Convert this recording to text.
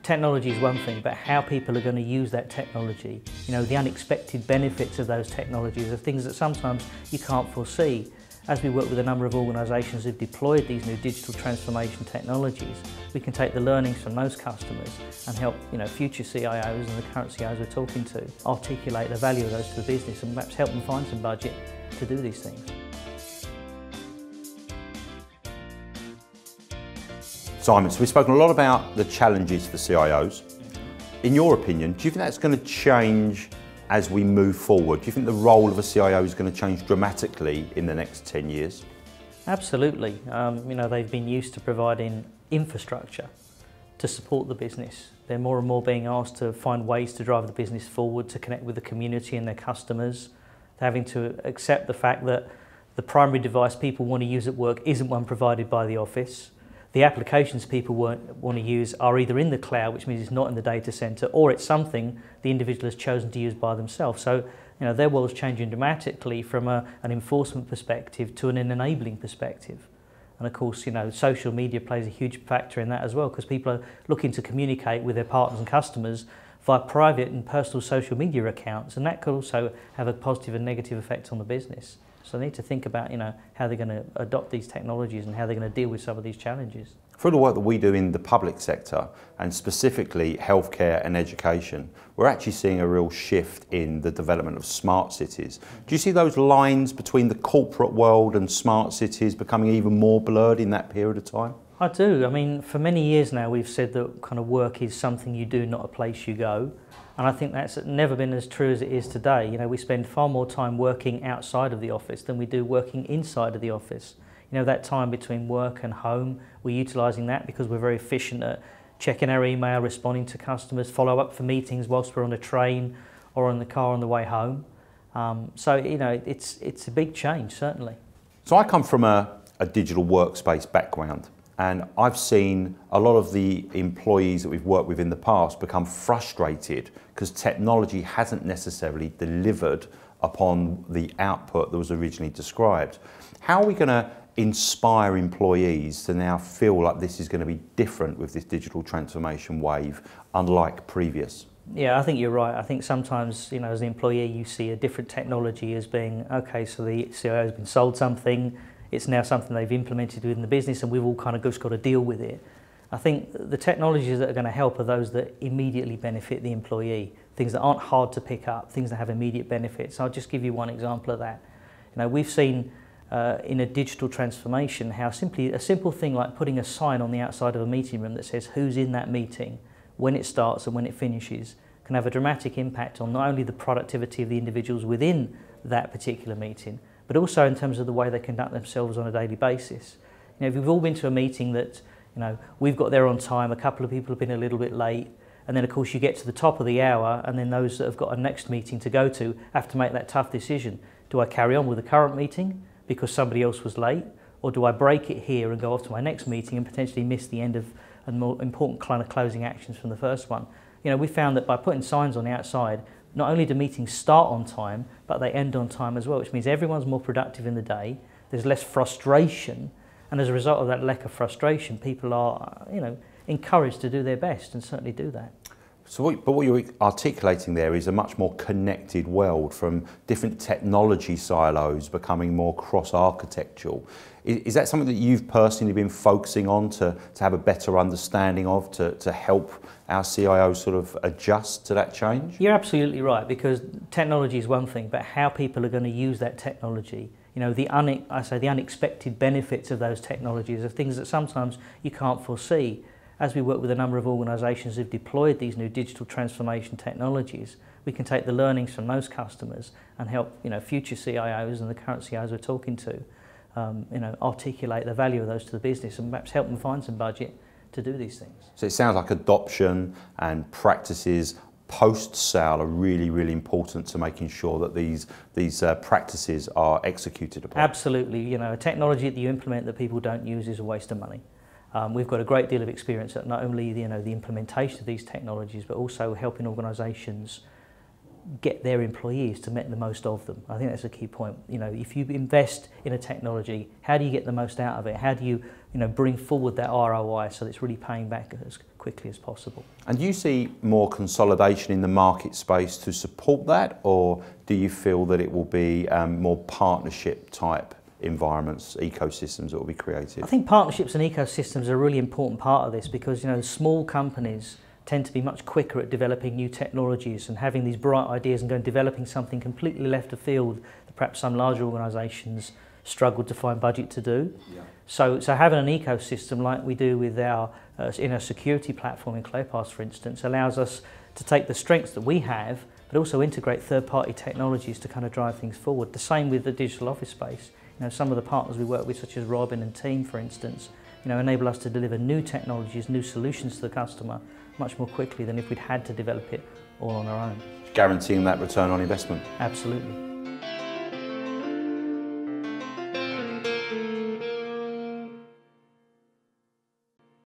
technology is one thing, but how people are going to use that technology, the unexpected benefits of those technologies are things that sometimes you can't foresee. As we work with a number of organisations who've deployed these new digital transformation technologies, we can take the learnings from those customers and help future CIOs and the current CIOs we're talking to articulate the value of those to the business and perhaps help them find some budget to do these things. Simon, so we've spoken a lot about the challenges for CIOs. In your opinion, do you think that's going to change as we move forward? Do you think the role of a CIO is going to change dramatically in the next 10 years? Absolutely. They've been used to providing infrastructure to support the business. They're more and more being asked to find ways to drive the business forward, to connect with the community and their customers. They're having to accept the fact that the primary device people want to use at work isn't one provided by the office. The applications people want to use are either in the cloud, which means it's not in the data center, or it's something the individual has chosen to use by themselves. So, their world's changing dramatically from an enforcement perspective to an enabling perspective. And of course, social media plays a huge factor in that as well, because people are looking to communicate with their partners and customers via private and personal social media accounts, and that could also have a positive and negative effect on the business. So they need to think about, how they're going to adopt these technologies and how they're going to deal with some of these challenges. Through the work that we do in the public sector, and specifically healthcare and education, we're actually seeing a real shift in the development of smart cities. Do you see those lines between the corporate world and smart cities becoming even more blurred in that period of time? I do. For many years now we've said that kind of work is something you do, not a place you go. And I think that's never been as true as it is today. We spend far more time working outside of the office than we do working inside of the office. That time between work and home, we're utilising that because we're very efficient at checking our email, responding to customers, follow up for meetings whilst we're on the train or in the car on the way home. It's a big change, certainly. So I come from a digital workspace background. And I've seen a lot of the employees that we've worked with in the past become frustrated because technology hasn't necessarily delivered upon the output that was originally described. How are we going to inspire employees to now feel like this is going to be different with this digital transformation wave, unlike previous? Yeah, I think you're right. I think sometimes, as an employee, you see a different technology as being, okay, so the CIO has been sold something, it's now something they've implemented within the business and we've all kind of just got to deal with it. I think the technologies that are going to help are those that immediately benefit the employee, things that aren't hard to pick up, things that have immediate benefits. I'll just give you one example of that. We've seen in a digital transformation how a simple thing like putting a sign on the outside of a meeting room that says who's in that meeting, when it starts and when it finishes, can have a dramatic impact on not only the productivity of the individuals within that particular meeting, but also in terms of the way they conduct themselves on a daily basis. If you've all been to a meeting that, we've got there on time, a couple of people have been a little bit late, and then of course you get to the top of the hour and then those that have got a next meeting to go to have to make that tough decision. Do I carry on with the current meeting because somebody else was late, or do I break it here and go off to my next meeting and potentially miss the end of a more important kind of closing actions from the first one? We found that by putting signs on the outside, not only do meetings start on time, but they end on time as well, which means everyone's more productive in the day, there's less frustration, and as a result of that lack of frustration, people are, encouraged to do their best and certainly do that. So what you're articulating there is a much more connected world from different technology silos becoming more cross-architectural. Is that something that you've personally been focusing on to have a better understanding of, to help our CIOs sort of adjust to that change? You're absolutely right, because technology is one thing, but how people are going to use that technology, the unexpected benefits of those technologies are things that sometimes you can't foresee. As we work with a number of organisations who've deployed these new digital transformation technologies, we can take the learnings from those customers and help future CIOs and the current CIOs we're talking to articulate the value of those to the business and perhaps help them find some budget to do these things. So it sounds like adoption and practices post-sale are really, really important to making sure that these practices are executed upon. Absolutely. A technology that you implement that people don't use is a waste of money. We've got a great deal of experience at not only the implementation of these technologies, but also helping organisations get their employees to make the most of them. I think that's a key point. You know, if you invest in a technology, how do you get the most out of it? How do you, bring forward that ROI so that it's really paying back as quickly as possible? And do you see more consolidation in the market space to support that, or do you feel that it will be more partnership type environments, ecosystems that will be created? I think partnerships and ecosystems are a really important part of this because, small companies tend to be much quicker at developing new technologies and having these bright ideas and developing something completely left of field that perhaps some larger organisations struggle to find budget to do. Yeah. So having an ecosystem like we do with our in a security platform in ClearPass, for instance, allows us to take the strengths that we have but also integrate third-party technologies to kind of drive things forward. The same with the digital office space. Some of the partners we work with, such as Robin and Team, for instance, enable us to deliver new technologies, new solutions to the customer much more quickly than if we'd had to develop it all on our own. Guaranteeing that return on investment. Absolutely.